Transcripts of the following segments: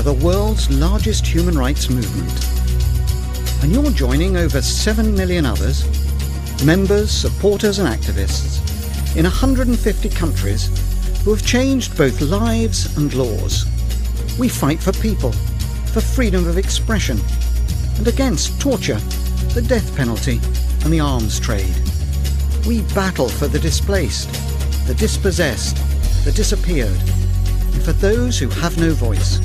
the world's largest human rights movement. And you're joining over 7 million others, members, supporters and activists in 150 countries who have changed both lives and laws. We fight for people, for freedom of expression, and against torture, the death penalty and the arms trade. We battle for the displaced, the dispossessed, the disappeared, and for those who have no voice.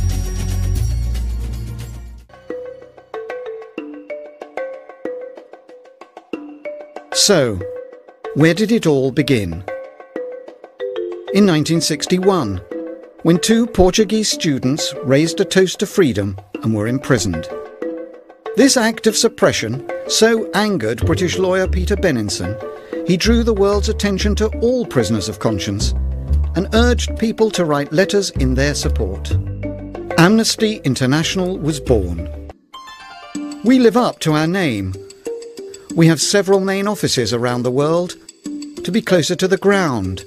So, where did it all begin? In 1961, when 2 Portuguese students raised a toast to freedom and were imprisoned. This act of suppression so angered British lawyer Peter Benenson, he drew the world's attention to all prisoners of conscience and urged people to write letters in their support. Amnesty International was born. We live up to our name. We have several main offices around the world to be closer to the ground,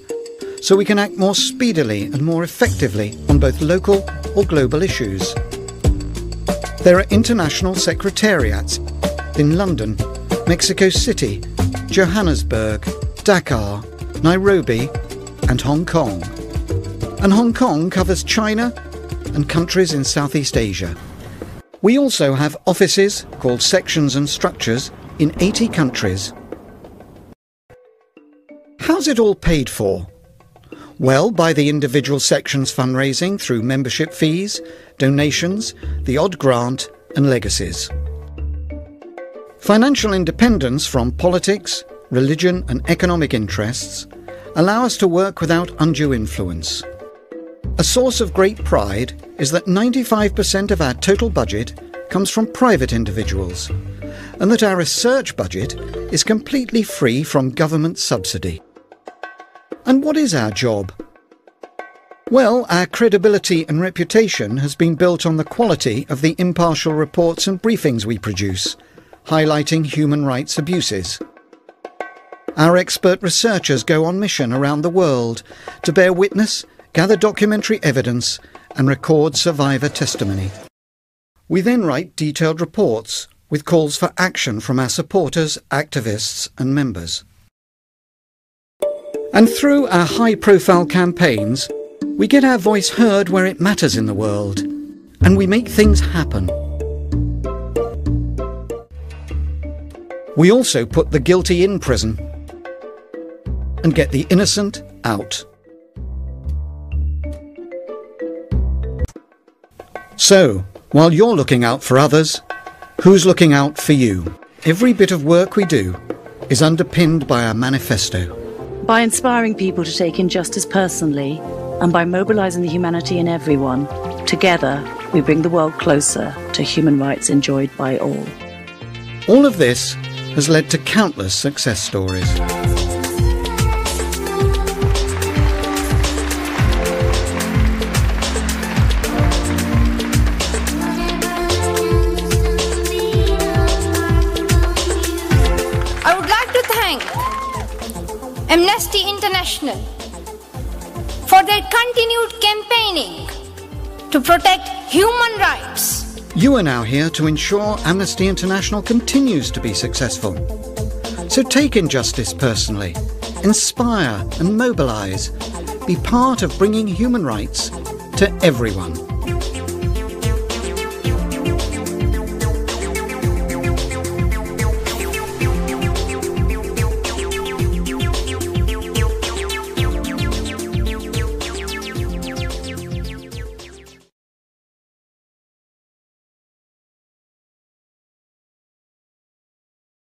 so we can act more speedily and more effectively on both local or global issues. There are international secretariats in London, Mexico City, Johannesburg, Dakar, Nairobi and Hong Kong. And Hong Kong covers China and countries in Southeast Asia. We also have offices called sections and structures in 80 countries. How's it all paid for? Well, by the individual sections fundraising through membership fees, donations, the odd grant and legacies. Financial independence from politics, religion and economic interests allow us to work without undue influence. A source of great pride is that 95% of our total budget comes from private individuals, and that our research budget is completely free from government subsidy. And what is our job? Well, our credibility and reputation has been built on the quality of the impartial reports and briefings we produce, highlighting human rights abuses. Our expert researchers go on mission around the world to bear witness, gather documentary evidence, and record survivor testimony. We then write detailed reports with calls for action from our supporters, activists, and members. And through our high-profile campaigns, we get our voice heard where it matters in the world, and we make things happen. We also put the guilty in prison and get the innocent out. So, while you're looking out for others, who's looking out for you? Every bit of work we do is underpinned by our manifesto. By inspiring people to take injustice personally and by mobilising the humanity in everyone, together we bring the world closer to human rights enjoyed by all. All of this has led to countless success stories. I would like to thank Amnesty International for their continued campaigning to protect human rights. You are now here to ensure Amnesty International continues to be successful. So take injustice personally, inspire and mobilise. Be part of bringing human rights to everyone.